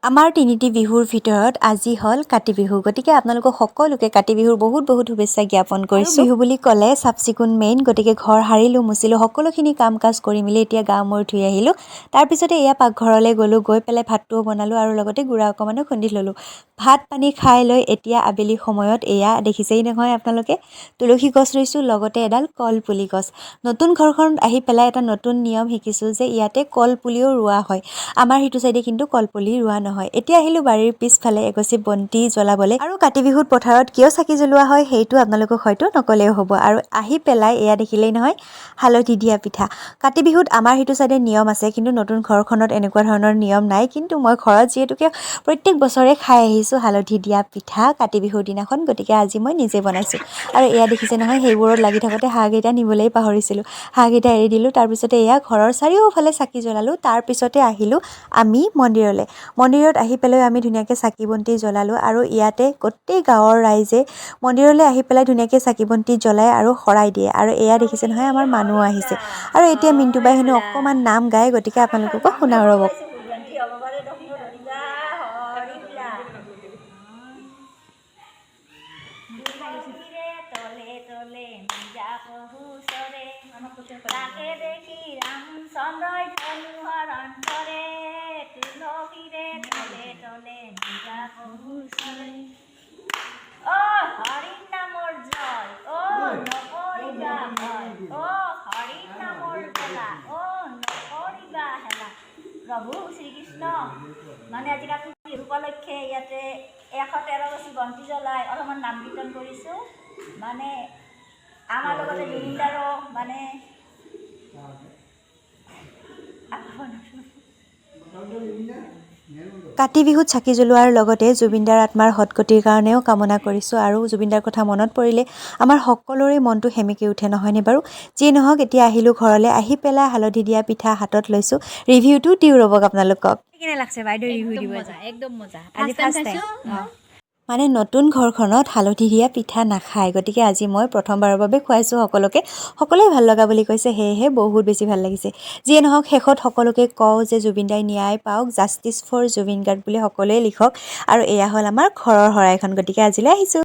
আমাৰ তিনিটি বিহুৰ ভিতৰত আজি হ'ল কাতি বিহু। গতিকে আপোনালোকক সকলোকে কাতি বিহুৰ বহুত শুভেচ্ছা জ্ঞাপন কৰিছোঁ। বিহু বুলি ক'লে চাফ চিকুণ মেইন, গতিকে ঘৰ সাৰিলোঁ মুচিলোঁ, সকলোখিনি কাম কাজ কৰি মেলি এতিয়া গা মূৰ ধুই আহিলোঁ। তাৰপিছতে এয়া পাকঘৰলৈ গ'লোঁ, গৈ পেলাই ভাতটোও বনালোঁ আৰু লগতে গুড়া অকণমানো খুন্দি ল'লোঁ। ভাত পানী খাই লৈ এতিয়া আবেলি সময়ত এয়া দেখিছেই নহয় আপোনালোকে, তুলসী গছ ৰুইছোঁ, লগতে এডাল কলপুলি গছ। নতুন ঘৰখনত আহি পেলাই এটা নতুন নিয়ম শিকিছোঁ যে ইয়াতে কলপুলিও ৰোৱা হয়। আমাৰ সিটো চাইডে কিন্তু কলপুলি ৰোৱা নহয়। এতিয়া আহিলোঁ বাৰীৰ পিছফালে এগছি বন্তি জ্বলাবলৈ। আৰু কাতি বিহুত পথাৰত কিয় চাকি জ্বলোৱা হয় সেইটো আপোনালোকক হয়তো নকলেও হ'ব। আৰু আহি পেলাই এয়া দেখিলেই নহয়, হালধি দিয়া পিঠা। কাতি বিহুত আমাৰ সিটো চাইডে নিয়ম আছে, কিন্তু নতুন ঘৰখনত এনেকুৱা ধৰণৰ নিয়ম নাই। কিন্তু মই ঘৰত যিহেতুকে প্ৰত্যেক বছৰে খাই আহিছোঁ হালধি দিয়া পিঠা কাতি বিহুৰ দিনাখন, গতিকে আজি মই নিজে বনাইছোঁ। আৰু এয়া দেখিছে নহয়, সেইবোৰত লাগি থাকোঁতে হাঁহকেইটা নিবলৈই পাহৰিছিলোঁ। হাঁহকেইটা এৰি দিলোঁ, তাৰপিছতে এয়া ঘৰৰ চাৰিওফালে চাকি জ্বলালোঁ। তাৰপিছতে আহিলোঁ আমি মন্দিৰলৈ। মন্দিৰত আহি পেলাই আমি ধুনীয়াকৈ চাকি বন্তি জ্বলালোঁ আৰু ইয়াতে গোটেই গাঁৱৰ ৰাইজে মন্দিৰলৈ আহি পেলাই ধুনীয়াকৈ চাকি বন্তি জ্বলাই আৰু শৰাই দিয়ে। আৰু এয়া দেখিছে নহয়, আমাৰ মানুহ আহিছে। আৰু এতিয়া মিণ্টুবাই হেনো অকণমান নাম গায়, গতিকে আপোনালোককো শুনাওঁ ৰ'ব। তাকে দেখি ৰামচন্দ্ৰই ধনুহৰণ কৰে, তুলসীৰে তলে তলে নিজা পহুচৰে। অ হৰি নামৰ জয়, অ নকৰিবা ভয়, অ হৰি নামৰ বেলা, অ নকৰিবা হেলা। প্ৰভু শ্ৰীকৃষ্ণ মানে আজি কাতি বিহু উপলক্ষে ইয়াতে 113 গছি বন্তি জ্বলাই অলপমান নাম কীৰ্তন কৰিছোঁ। মানে আমাৰ লগতে জুবিনদাৰো মানে কাতি বিহুত চাকি জ্বলোৱাৰ লগতে জুবিনদাৰ আত্মাৰ সদ্গতিৰ কাৰণেও কামনা কৰিছোঁ। আৰু জুবিনদাৰ কথা মনত পৰিলে আমাৰ সকলোৰে মনটো সেমেকি উঠে, নহয়নে বাৰু? যিয়ে নহওক, এতিয়া আহিলোঁ ঘৰলৈ। আহি পেলাই হালধি দিয়া পিঠা হাতত লৈছোঁ। ৰিভিউটো দিওঁ ৰ'বক আপোনালোকক। কেনে লাগছে বাইদেউ ৰিভিউ দিব? একদম মজা। আজি ফাৰ্ষ্ট টাইম মানে নতুন ঘৰখনত হালধি দিয়া পিঠা নাখায়, গতিকে আজি মই প্ৰথমবাৰৰ বাবে খুৱাইছোঁ সকলোকে। সকলোৱে ভাল লগা বুলি কৈছে, সেয়েহে বহুত বেছি ভাল লাগিছে। যিয়ে নহওক, শেষত সকলোকে কওঁ যে জুবিনদাই ন্যায় পাওক, জাষ্টিছ ফৰ জুবিন গাৰ্গ বুলি সকলোৱে লিখক। আৰু এয়া হ'ল আমাৰ ঘৰৰ শৰাইখন, গতিকে আজিলৈ আহিছোঁ।